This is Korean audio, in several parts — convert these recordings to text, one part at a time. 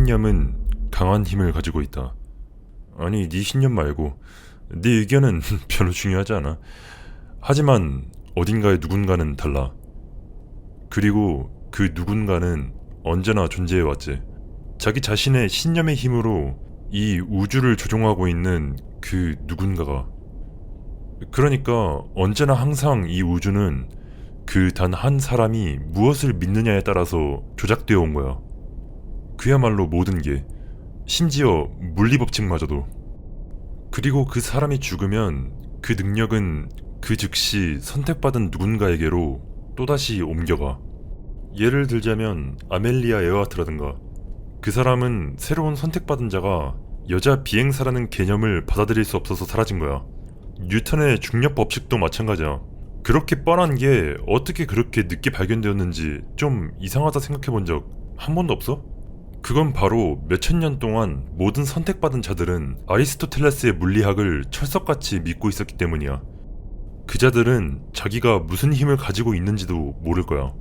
신념은 강한 힘을 가지고 있다. 아니, 네 신념 말고 네 의견은 별로 중요하지 않아. 하지만 어딘가에 누군가는 달라. 그리고 그 누군가는 언제나 존재해왔지. 자기 자신의 신념의 힘으로 이 우주를 조종하고 있는 그 누군가가. 그러니까 언제나 항상 이 우주는 그 단 한 사람이 무엇을 믿느냐에 따라서 조작되어 온 거야. 그야말로 모든 게, 심지어 물리법칙마저도. 그리고 그 사람이 죽으면 그 능력은 그 즉시 선택받은 누군가에게로 또다시 옮겨가. 예를 들자면 아멜리아 에어하트라든가. 그 사람은 새로운 선택받은 자가 여자 비행사라는 개념을 받아들일 수 없어서 사라진 거야. 뉴턴의 중력 법칙도 마찬가지야. 그렇게 뻔한 게 어떻게 그렇게 늦게 발견되었는지 좀 이상하다 생각해 본 적 한 번도 없어? 그건 바로 몇천 년 동안 모든 선택받은 자들은 아리스토텔레스의 물리학을 철석같이 믿고 있었기 때문이야. 그 자들은 자기가 무슨 힘을 가지고 있는지도 모를 거야.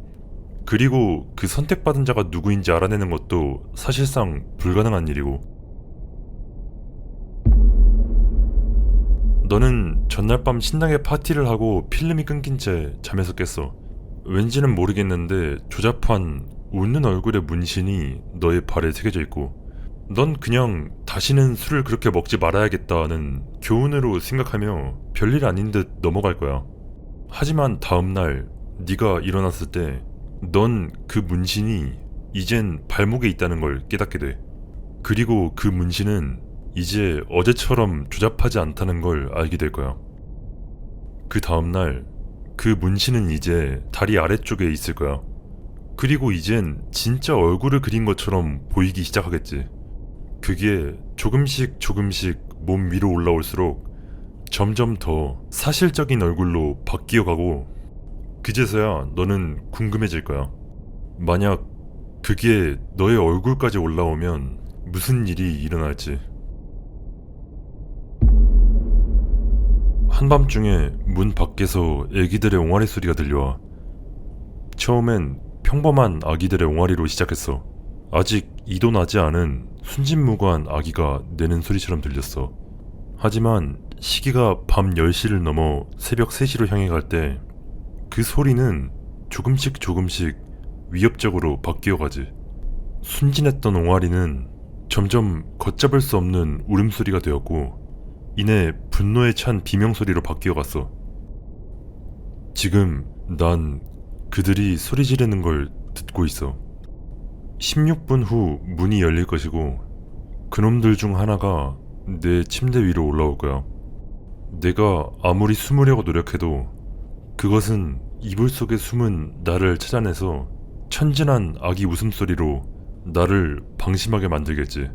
그리고 그 선택받은 자가 누구인지 알아내는 것도 사실상 불가능한 일이고. 너는 전날 밤 신나게 파티를 하고 필름이 끊긴 채 잠에서 깼어. 왠지는 모르겠는데 조잡한 웃는 얼굴의 문신이 너의 발에 새겨져 있고, 넌 그냥 다시는 술을 그렇게 먹지 말아야겠다는 교훈으로 생각하며 별일 아닌 듯 넘어갈 거야. 하지만 다음날 네가 일어났을 때 넌 그 문신이 이젠 발목에 있다는 걸 깨닫게 돼. 그리고 그 문신은 이제 어제처럼 조잡하지 않다는 걸 알게 될 거야. 그 다음날 그 문신은 이제 다리 아래쪽에 있을 거야. 그리고 이젠 진짜 얼굴을 그린 것처럼 보이기 시작하겠지. 그게 조금씩 몸 위로 올라올수록 점점 더 사실적인 얼굴로 바뀌어가고, 그제서야 너는 궁금해질 거야. 만약 그게 너의 얼굴까지 올라오면 무슨 일이 일어날지. 한밤중에 문 밖에서 애기들의 옹알이 소리가 들려와. 처음엔 평범한 아기들의 옹알이로 시작했어. 아직 이도 나지 않은 순진무구한 아기가 내는 소리처럼 들렸어. 하지만 시기가 밤 10시를 넘어 새벽 3시로 향해 갈 때 그 소리는 조금씩 위협적으로 바뀌어가지. 순진했던 옹알이는 점점 걷잡을 수 없는 울음소리가 되었고, 이내 분노에 찬 비명소리로 바뀌어갔어. 지금 난 그들이 소리 지르는 걸 듣고 있어. 16분 후 문이 열릴 것이고, 그놈들 중 하나가 내 침대 위로 올라올 거야. 내가 아무리 숨으려고 노력해도 그것은 이불 속에 숨은 나를 찾아내서 천진한 아기 웃음소리로 나를 방심하게 만들겠지.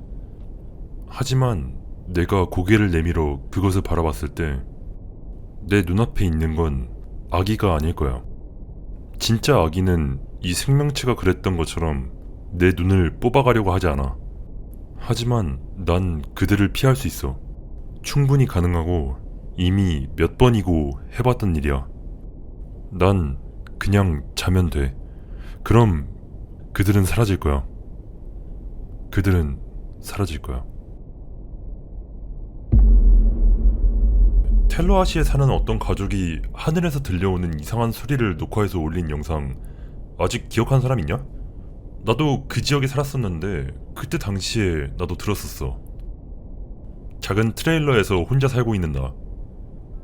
하지만 내가 고개를 내밀어 그것을 바라봤을 때 내 눈앞에 있는 건 아기가 아닐 거야. 진짜 아기는 이 생명체가 그랬던 것처럼 내 눈을 뽑아가려고 하지 않아. 하지만 난 그들을 피할 수 있어. 충분히 가능하고 이미 몇 번이고 해봤던 일이야. 난 그냥 자면 돼. 그럼 그들은 사라질 거야. 그들은 사라질 거야. 텔로아시에 사는 어떤 가족이 하늘에서 들려오는 이상한 소리를 녹화해서 올린 영상 아직 기억하는 사람 있냐? 나도 그 지역에 살았었는데 그때 당시에 나도 들었었어. 작은 트레일러에서 혼자 살고 있는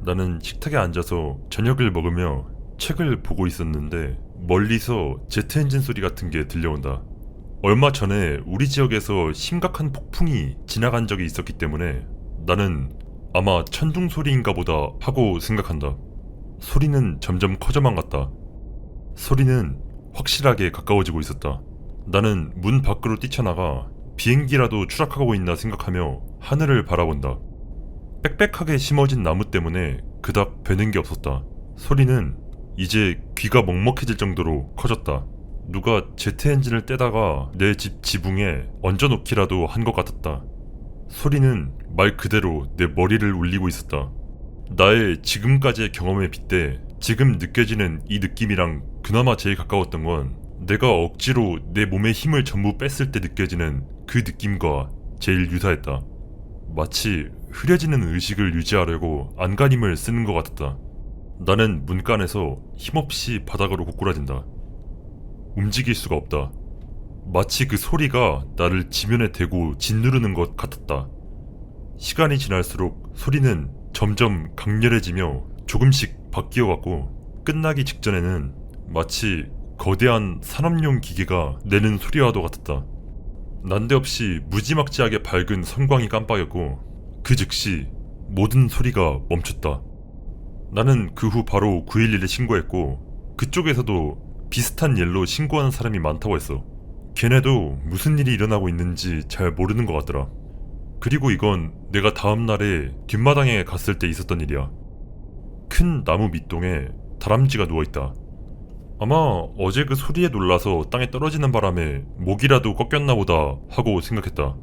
나는 식탁에 앉아서 저녁을 먹으며 책을 보고 있었는데 멀리서 제트 엔진 소리 같은 게 들려온다. 얼마 전에 우리 지역에서 심각한 폭풍이 지나간 적이 있었기 때문에 나는 아마 천둥 소리인가 보다 하고 생각한다. 소리는 점점 커져만 갔다. 소리는 확실하게 가까워지고 있었다. 나는 문 밖으로 뛰쳐나가 비행기라도 추락하고 있나 생각하며 하늘을 바라본다. 빽빽하게 심어진 나무 때문에 그닥 뵈는 게 없었다. 소리는 이제 귀가 먹먹해질 정도로 커졌다. 누가 제트 엔진을 떼다가 내 집 지붕에 얹어놓기라도 한 것 같았다. 소리는 말 그대로 내 머리를 울리고 있었다. 나의 지금까지의 경험에 빗대 지금 느껴지는 이 느낌이랑 그나마 제일 가까웠던 건 내가 억지로 내 몸의 힘을 전부 뺐을 때 느껴지는 그 느낌과 제일 유사했다. 마치 흐려지는 의식을 유지하려고 안간힘을 쓰는 것 같았다. 나는 문간에서 힘없이 바닥으로 고꾸라진다. 움직일 수가 없다. 마치 그 소리가 나를 지면에 대고 짓누르는 것 같았다. 시간이 지날수록 소리는 점점 강렬해지며 조금씩 바뀌어갔고 끝나기 직전에는 마치 거대한 산업용 기계가 내는 소리와도 같았다. 난데없이 무지막지하게 밝은 성광이 깜빡였고 그 즉시 모든 소리가 멈췄다. 나는 그 후 바로 911에 신고했고 그쪽에서도 비슷한 일로 신고하는 사람이 많다고 했어. 걔네도 무슨 일이 일어나고 있는지 잘 모르는 것 같더라. 그리고 이건 내가 다음날에 뒷마당에 갔을 때 있었던 일이야. 큰 나무 밑동에 다람쥐가 누워있다. 아마 어제 그 소리에 놀라서 땅에 떨어지는 바람에 목이라도 꺾였나 보다 하고 생각했다.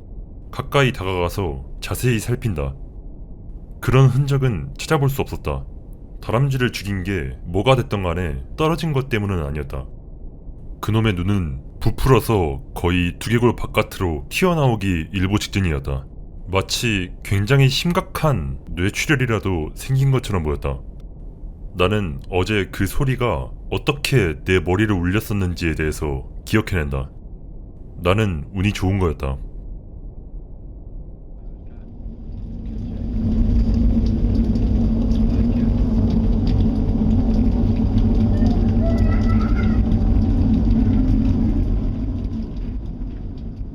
가까이 다가가서 자세히 살핀다. 그런 흔적은 찾아볼 수 없었다. 다람쥐를 죽인 게 뭐가 됐던 간에 떨어진 것 때문은 아니었다. 그놈의 눈은 부풀어서 거의 두개골 바깥으로 튀어나오기 일보 직전이었다. 마치 굉장히 심각한 뇌출혈이라도 생긴 것처럼 보였다. 나는 어제 그 소리가 어떻게 내 머리를 울렸었는지에 대해서 기억해낸다. 나는 운이 좋은 거였다.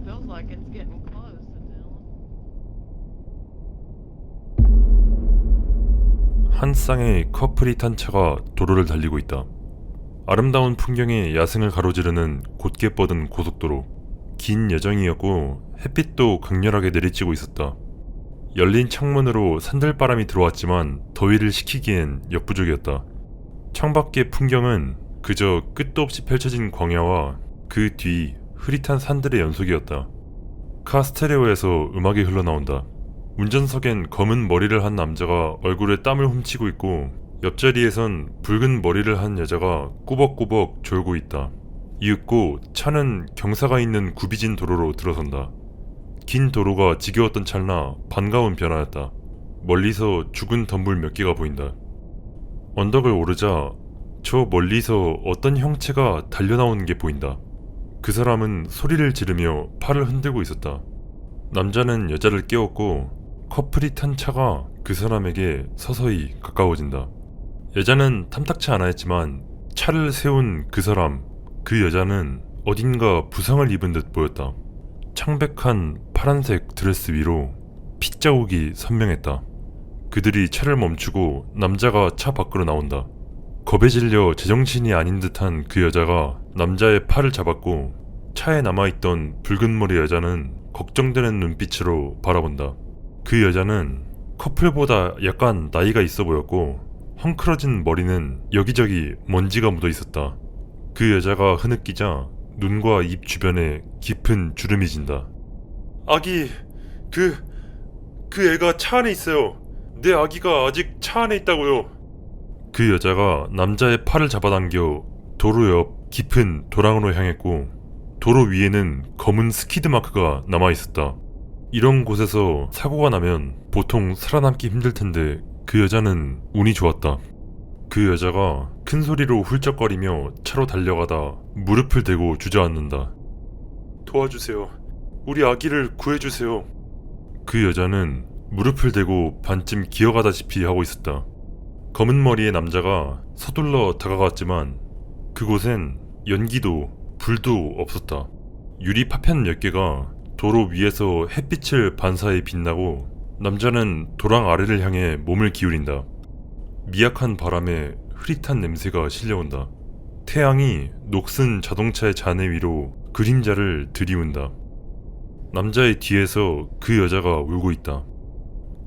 Feels like it's getting close, Dylan. 한 쌍의 커플이 탄 차가 도로를 달리고 있다. 아름다운 풍경에 야생을 가로지르는 곧게 뻗은 고속도로. 긴 여정이었고 햇빛도 강렬하게 내리쬐고 있었다. 열린 창문으로 산들바람이 들어왔지만 더위를 식히기엔 역부족이었다. 창밖의 풍경은 그저 끝도 없이 펼쳐진 광야와 그 뒤 흐릿한 산들의 연속이었다. 카 스테레오에서 음악이 흘러나온다. 운전석엔 검은 머리를 한 남자가 얼굴에 땀을 훔치고 있고 옆자리에선 붉은 머리를 한 여자가 꾸벅꾸벅 졸고 있다. 이윽고 차는 경사가 있는 굽이진 도로로 들어선다. 긴 도로가 지겨웠던 찰나 반가운 변화였다. 멀리서 죽은 덤불 몇 개가 보인다. 언덕을 오르자 저 멀리서 어떤 형체가 달려나오는 게 보인다. 그 사람은 소리를 지르며 팔을 흔들고 있었다. 남자는 여자를 깨웠고 커플이 탄 차가 그 사람에게 서서히 가까워진다. 여자는 탐탁치 않아 했지만 차를 세운 그 사람, 그 여자는 어딘가 부상을 입은 듯 보였다. 창백한 파란색 드레스 위로 핏자국이 선명했다. 그들이 차를 멈추고 남자가 차 밖으로 나온다. 겁에 질려 제정신이 아닌 듯한 그 여자가 남자의 팔을 잡았고 차에 남아있던 붉은 머리 여자는 걱정되는 눈빛으로 바라본다. 그 여자는 커플보다 약간 나이가 있어 보였고 헝클어진 머리는 여기저기 먼지가 묻어 있었다. 그 여자가 흐느끼자 눈과 입 주변에 깊은 주름이 진다. 아기, 그 애가 차 안에 있어요. 내 아기가 아직 차 안에 있다고요. 그 여자가 남자의 팔을 잡아당겨 도로 옆 깊은 도랑으로 향했고 도로 위에는 검은 스키드 마크가 남아있었다. 이런 곳에서 사고가 나면 보통 살아남기 힘들 텐데 그 여자는 운이 좋았다. 그 여자가 큰 소리로 훌쩍거리며 차로 달려가다 무릎을 대고 주저앉는다. 도와주세요. 우리 아기를 구해주세요. 그 여자는 무릎을 대고 반쯤 기어가다시피 하고 있었다. 검은 머리의 남자가 서둘러 다가갔지만 그곳엔 연기도 불도 없었다. 유리 파편 몇 개가 도로 위에서 햇빛을 반사해 빛나고 남자는 도랑 아래를 향해 몸을 기울인다. 미약한 바람에 흐릿한 냄새가 실려온다. 태양이 녹슨 자동차의 잔해 위로 그림자를 들이운다. 남자의 뒤에서 그 여자가 울고 있다.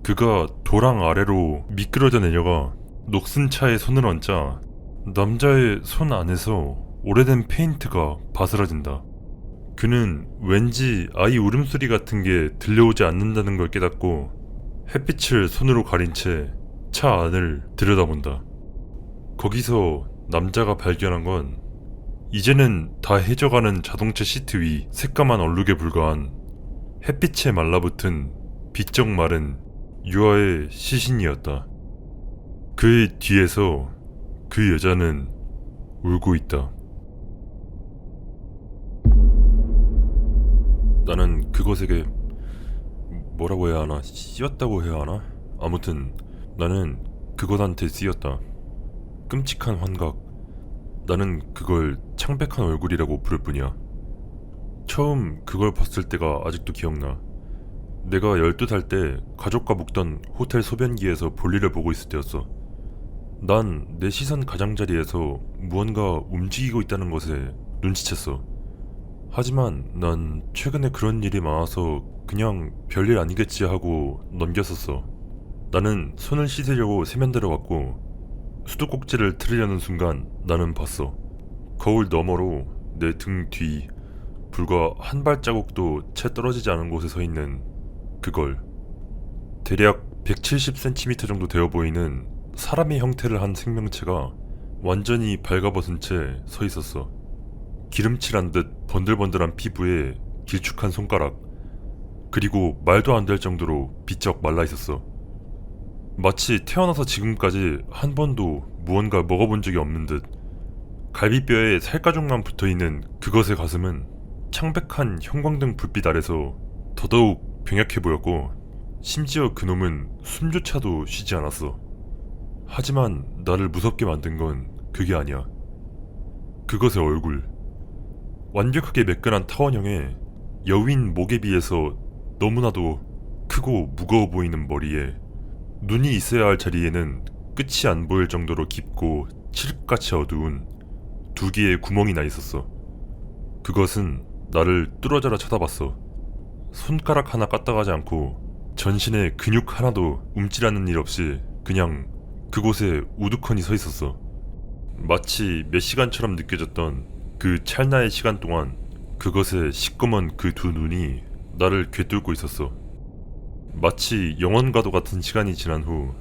그가 도랑 아래로 미끄러져 내려가 녹슨 차에 손을 얹자 남자의 손 안에서 오래된 페인트가 바스라진다. 그는 왠지 아이 울음소리 같은 게 들려오지 않는다는 걸 깨닫고 햇빛을 손으로 가린 채 차 안을 들여다본다. 거기서 남자가 발견한 건 이제는 다 해져가는 자동차 시트 위 새까만 얼룩에 불과한 햇빛에 말라붙은 비쩍 마른 유아의 시신이었다. 그의 뒤에서 그 여자는 울고 있다. 나는 그것에게 뭐라고 해야 하나, 씌었다고 해야 하나? 아무튼 나는 그것한테 씌었다. 끔찍한 환각. 나는 그걸 창백한 얼굴이라고 부를 뿐이야. 처음 그걸 봤을 때가 아직도 기억나. 내가 12살 때 가족과 묵던 호텔 소변기에서 볼일을 보고 있을 때였어. 난 내 시선 가장자리에서 무언가 움직이고 있다는 것에 눈치챘어. 하지만 난 최근에 그런 일이 많아서 그냥 별일 아니겠지 하고 넘겼었어. 나는 손을 씻으려고 세면대로 갔고 수도꼭지를 틀으려는 순간 나는 봤어. 거울 너머로 내 등 뒤 불과 한 발자국도 채 떨어지지 않은 곳에 서 있는 그걸. 대략 170cm 정도 되어 보이는 사람의 형태를 한 생명체가 완전히 발가벗은 채 서 있었어. 기름칠한 듯 번들번들한 피부에 길쭉한 손가락, 그리고 말도 안 될 정도로 비쩍 말라 있었어. 마치 태어나서 지금까지 한 번도 무언가 먹어본 적이 없는 듯. 갈비뼈에 살가죽만 붙어있는 그것의 가슴은 창백한 형광등 불빛 아래서 더더욱 병약해 보였고, 심지어 그놈은 숨조차도 쉬지 않았어. 하지만 나를 무섭게 만든 건 그게 아니야. 그것의 얼굴. 완벽하게 매끈한 타원형의 여윈 목에 비해서 너무나도 크고 무거워 보이는 머리에 눈이 있어야 할 자리에는 끝이 안 보일 정도로 깊고 칠흑같이 어두운 두 개의 구멍이 나 있었어. 그것은 나를 뚫어져라 쳐다봤어. 손가락 하나 까딱하지 않고 전신에 근육 하나도 움찔하는 일 없이 그냥 그곳에 우두커니 서 있었어. 마치 몇 시간처럼 느껴졌던 그 찰나의 시간 동안 그것의 시꺼먼 그 두 눈이 나를 꿰뚫고 있었어. 마치 영원과도 같은 시간이 지난 후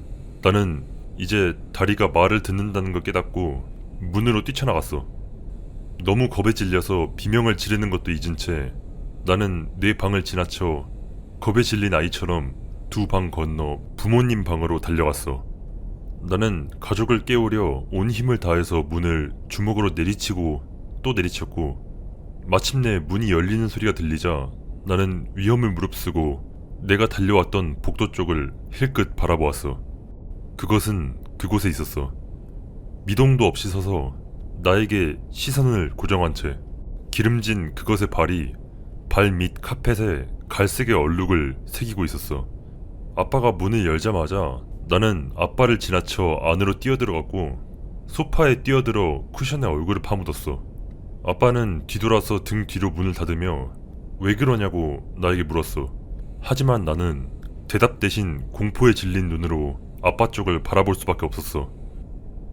나는 이제 다리가 말을 듣는다는 걸 깨닫고 문으로 뛰쳐나갔어. 너무 겁에 질려서 비명을 지르는 것도 잊은 채 나는 내 방을 지나쳐 겁에 질린 아이처럼 두 방 건너 부모님 방으로 달려갔어. 나는 가족을 깨우려 온 힘을 다해서 문을 주먹으로 내리치고 또 내리쳤고, 마침내 문이 열리는 소리가 들리자 나는 위험을 무릅쓰고 내가 달려왔던 복도 쪽을 힐끗 바라보았어. 그것은 그곳에 있었어. 미동도 없이 서서 나에게 시선을 고정한 채 기름진 그것의 발이 발 밑 카펫에 갈색의 얼룩을 새기고 있었어. 아빠가 문을 열자마자 나는 아빠를 지나쳐 안으로 뛰어들어갔고 소파에 뛰어들어 쿠션에 얼굴을 파묻었어. 아빠는 뒤돌아서 등 뒤로 문을 닫으며 왜 그러냐고 나에게 물었어. 하지만 나는 대답 대신 공포에 질린 눈으로 아빠 쪽을 바라볼 수밖에 없었어.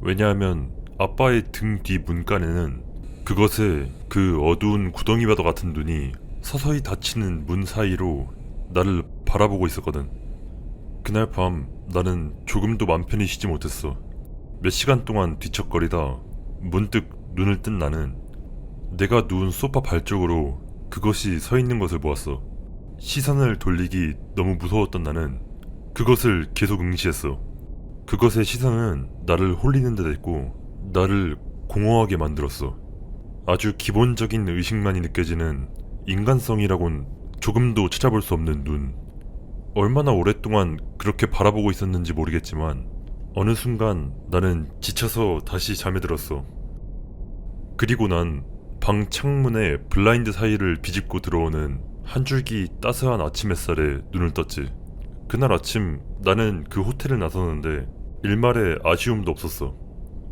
왜냐하면 아빠의 등 뒤 문간에는 그것의 그 어두운 구덩이와도 같은 눈이 서서히 닫히는 문 사이로 나를 바라보고 있었거든. 그날 밤 나는 조금도 맘 편히 쉬지 못했어. 몇 시간 동안 뒤척거리다 문득 눈을 뜬 나는 내가 누운 소파 발 쪽으로 그것이 서 있는 것을 보았어. 시선을 돌리기 너무 무서웠던 나는 그것을 계속 응시했어. 그것의 시선은 나를 홀리는 듯 했고 나를 공허하게 만들었어. 아주 기본적인 의식만이 느껴지는 인간성이라곤 조금도 찾아볼 수 없는 눈. 얼마나 오랫동안 그렇게 바라보고 있었는지 모르겠지만 어느 순간 나는 지쳐서 다시 잠에 들었어. 그리고 난 방 창문에 블라인드 사이를 비집고 들어오는 한 줄기 따스한 아침 햇살에 눈을 떴지. 그날 아침 나는 그 호텔을 나섰는데 일말의 아쉬움도 없었어.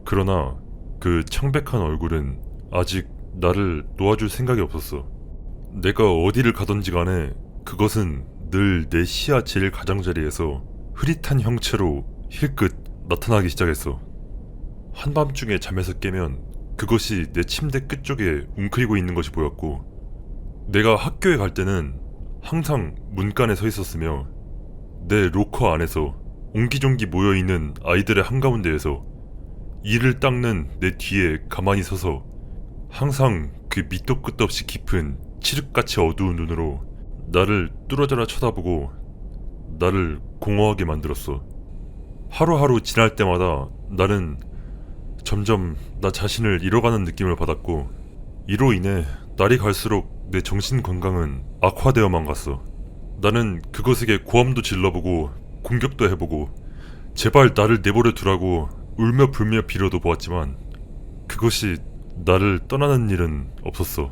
그러나 그 창백한 얼굴은 아직 나를 놓아줄 생각이 없었어. 내가 어디를 가던지 간에 그것은 늘 내 시야 제일 가장자리에서 흐릿한 형체로 힐끗 나타나기 시작했어. 한밤중에 잠에서 깨면 그것이 내 침대 끝쪽에 웅크리고 있는 것이 보였고, 내가 학교에 갈 때는 항상 문간에 서 있었으며 내 로커 안에서 옹기종기 모여있는 아이들의 한가운데에서 이를 닦는 내 뒤에 가만히 서서 항상 그 밑도 끝도 없이 깊은 칠흑같이 어두운 눈으로 나를 뚫어져라 쳐다보고 나를 공허하게 만들었어. 하루하루 지날 때마다 나는 점점 나 자신을 잃어가는 느낌을 받았고, 이로 인해 날이 갈수록 내 정신 건강은 악화되어만 갔어. 나는 그것에게 고함도 질러보고 공격도 해보고 제발 나를 내버려 두라고 울며 불며 빌어도 보았지만 그것이 나를 떠나는 일은 없었어.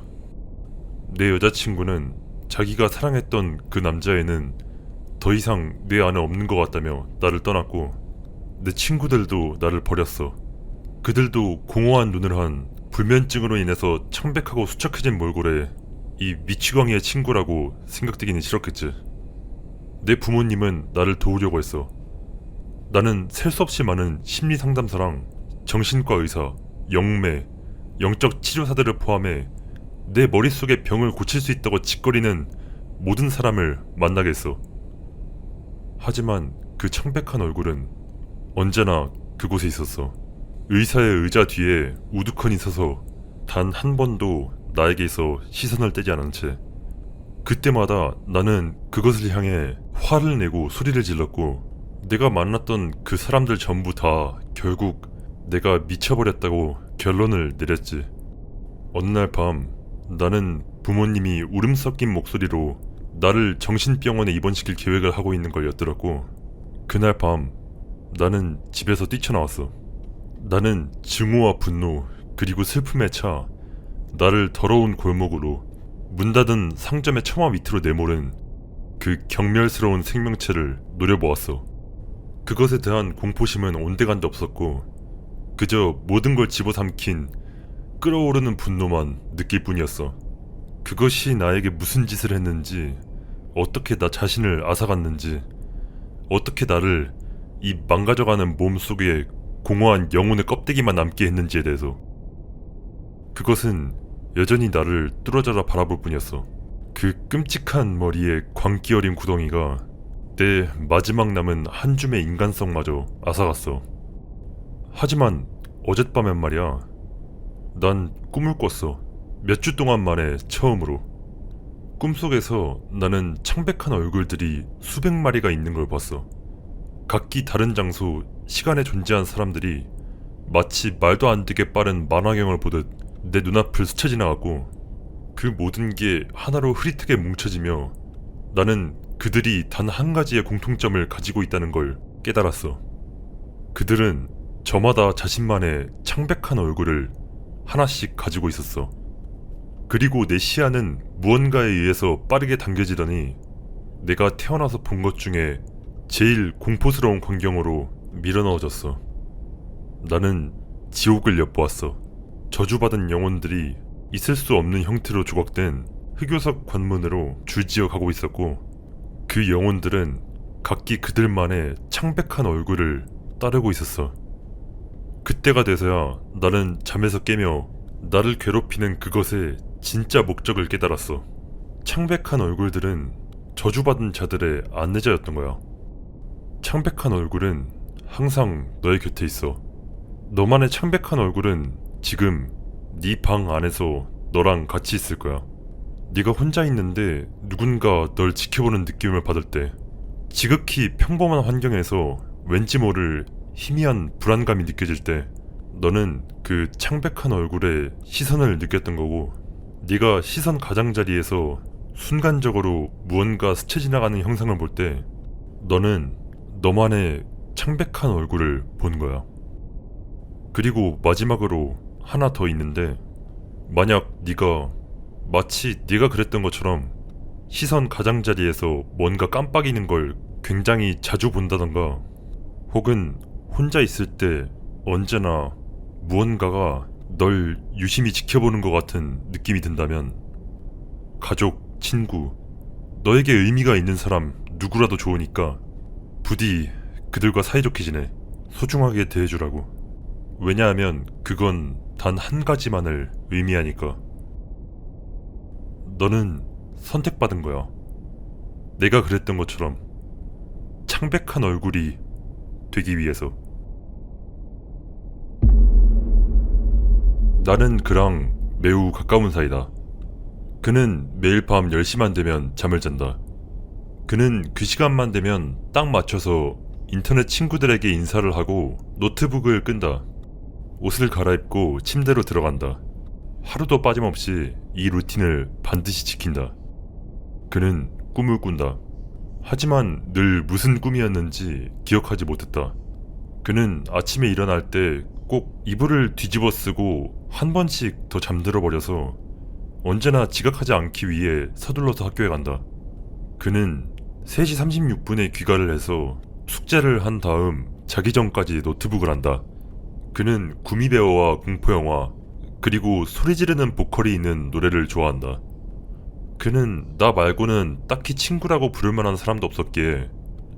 내 여자친구는 자기가 사랑했던 그 남자애는 더 이상 내 안에 없는 것 같다며 나를 떠났고, 내 친구들도 나를 버렸어. 그들도 공허한 눈을 한 불면증으로 인해서 창백하고 수척해진 몰골에 이 미치광이의 친구라고 생각되기는 싫었겠지. 내 부모님은 나를 도우려고 했어. 나는 셀 수 없이 많은 심리 상담사랑 정신과 의사, 영매, 영적 치료사들을 포함해 내 머릿속의 병을 고칠 수 있다고 짓거리는 모든 사람을 만나게 했어. 하지만 그 창백한 얼굴은 언제나 그곳에 있었어. 의사의 의자 뒤에 우두커니 서서 단 한 번도 나에게서 시선을 떼지 않은 채 그때마다 나는 그것을 향해 화를 내고 소리를 질렀고, 내가 만났던 그 사람들 전부 다 결국 내가 미쳐버렸다고 결론을 내렸지. 어느 날 밤 나는 부모님이 울음 섞인 목소리로 나를 정신병원에 입원시킬 계획을 하고 있는 걸 엿들었고, 그날 밤 나는 집에서 뛰쳐나왔어. 나는 증오와 분노 그리고 슬픔에 차 나를 더러운 골목으로 문 닫은 상점의 처마 밑으로 내몰은 그 경멸스러운 생명체를 노려보았어. 그것에 대한 공포심은 온데간데 없었고 그저 모든 걸 집어삼킨 끓어오르는 분노만 느낄 뿐이었어. 그것이 나에게 무슨 짓을 했는지, 어떻게 나 자신을 앗아갔는지, 어떻게 나를 이 망가져가는 몸 속에 공허한 영혼의 껍데기만 남게 했는지에 대해서. 그것은 여전히 나를 뚫어져라 바라볼 뿐이었어. 그 끔찍한 머리에 광기 어린 구덩이가 내 마지막 남은 한 줌의 인간성마저 앗아갔어. 하지만 어젯밤엔 말이야, 난 꿈을 꿨어. 몇 주 동안 만에 처음으로. 꿈속에서 나는 창백한 얼굴들이 수백 마리가 있는 걸 봤어. 각기 다른 장소, 시간에 존재한 사람들이 마치 말도 안 되게 빠른 만화경을 보듯 내 눈앞을 스쳐 지나갔고, 그 모든 게 하나로 흐릿하게 뭉쳐지며 나는 그들이 단 한 가지의 공통점을 가지고 있다는 걸 깨달았어. 그들은 저마다 자신만의 창백한 얼굴을 하나씩 가지고 있었어. 그리고 내 시야는 무언가에 의해서 빠르게 당겨지더니 내가 태어나서 본 것 중에 제일 공포스러운 광경으로 밀어넣어졌어. 나는 지옥을 엿보았어. 저주받은 영혼들이 있을 수 없는 형태로 조각된 흑요석 관문으로 줄지어 가고 있었고, 그 영혼들은 각기 그들만의 창백한 얼굴을 따르고 있었어. 그때가 돼서야 나는 잠에서 깨며 나를 괴롭히는 그것의 진짜 목적을 깨달았어. 창백한 얼굴들은 저주받은 자들의 안내자였던 거야. 창백한 얼굴은 항상 너의 곁에 있어. 너만의 창백한 얼굴은 지금 네 방 안에서 너랑 같이 있을 거야. 네가 혼자 있는데 누군가 널 지켜보는 느낌을 받을 때, 지극히 평범한 환경에서 왠지 모를 희미한 불안감이 느껴질 때, 너는 그 창백한 얼굴에 시선을 느꼈던 거고, 네가 시선 가장자리에서 순간적으로 무언가 스쳐 지나가는 형상을 볼 때 너는 너만의 창백한 얼굴을 본 거야. 그리고 마지막으로 하나 더 있는데, 만약 네가 마치 네가 그랬던 것처럼 시선 가장자리에서 뭔가 깜빡이는 걸 굉장히 자주 본다던가, 혹은 혼자 있을 때 언제나 무언가가 널 유심히 지켜보는 것 같은 느낌이 든다면, 가족, 친구, 너에게 의미가 있는 사람 누구라도 좋으니까 부디 그들과 사이좋게 지내. 소중하게 대해주라고. 왜냐하면 그건 단 한 가지만을 의미하니까. 너는 선택받은 거야. 내가 그랬던 것처럼 창백한 얼굴이 되기 위해서. 나는 그랑 매우 가까운 사이다. 그는 매일 밤 10시만 되면 잠을 잔다. 그는 그 시간만 되면 딱 맞춰서 인터넷 친구들에게 인사를 하고 노트북을 끈다. 옷을 갈아입고 침대로 들어간다. 하루도 빠짐없이 이 루틴을 반드시 지킨다. 그는 꿈을 꾼다. 하지만 늘 무슨 꿈이었는지 기억하지 못했다. 그는 아침에 일어날 때 꼭 이불을 뒤집어 쓰고 한 번씩 더 잠들어 버려서 언제나 지각하지 않기 위해 서둘러서 학교에 간다. 그는 3시 36분에 귀가를 해서 숙제를 한 다음 자기 전까지 노트북을 한다. 그는 구미배어와 공포영화 그리고 소리 지르는 보컬이 있는 노래를 좋아한다. 그는 나 말고는 딱히 친구라고 부를 만한 사람도 없었기에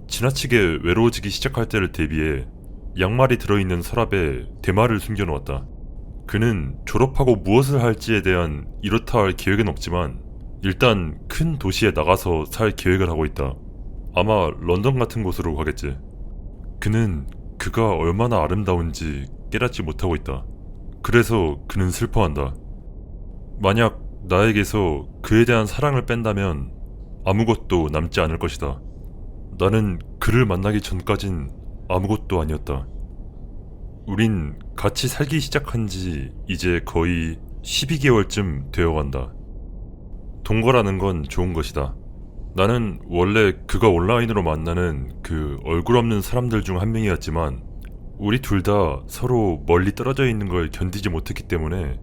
지나치게 외로워지기 시작할 때를 대비해 양말이 들어있는 서랍에 대마를 숨겨놓았다. 그는 졸업하고 무엇을 할지에 대한 이렇다 할 계획은 없지만 일단 큰 도시에 나가서 살 계획을 하고 있다. 아마 런던 같은 곳으로 가겠지. 그는 그가 얼마나 아름다운지 깨닫지 못하고 있다. 그래서 그는 슬퍼한다. 만약 나에게서 그에 대한 사랑을 뺀다면 아무것도 남지 않을 것이다. 나는 그를 만나기 전까진 아무것도 아니었다. 우린 같이 살기 시작한 지 이제 거의 12개월쯤 되어간다. 동거라는 건 좋은 것이다. 나는 원래 그가 온라인으로 만나는 그 얼굴 없는 사람들 중 한 명이었지만 우리 둘 다 서로 멀리 떨어져 있는 걸 견디지 못했기 때문에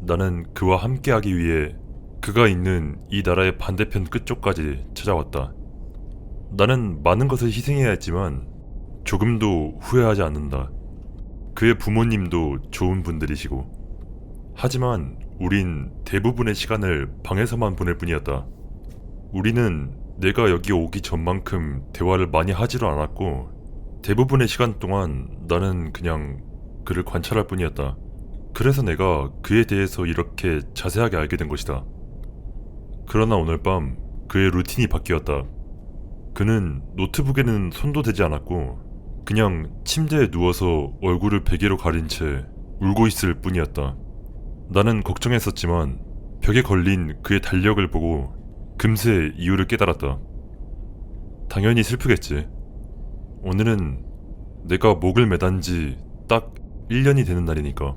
나는 그와 함께하기 위해 그가 있는 이 나라의 반대편 끝쪽까지 찾아왔다. 나는 많은 것을 희생해야 했지만 조금도 후회하지 않는다. 그의 부모님도 좋은 분들이시고 하지만 우린 대부분의 시간을 방에서만 보낼 뿐이었다. 우리는 내가 여기 오기 전만큼 대화를 많이 하지도 않았고 대부분의 시간 동안 나는 그냥 그를 관찰할 뿐이었다. 그래서 내가 그에 대해서 이렇게 자세하게 알게 된 것이다. 그러나 오늘 밤 그의 루틴이 바뀌었다. 그는 노트북에는 손도 대지 않았고 그냥 침대에 누워서 얼굴을 베개로 가린 채 울고 있을 뿐이었다. 나는 걱정했었지만 벽에 걸린 그의 달력을 보고 금세 이유를 깨달았다. 당연히 슬프겠지. 오늘은 내가 목을 매단 지 딱 1년이 되는 날이니까.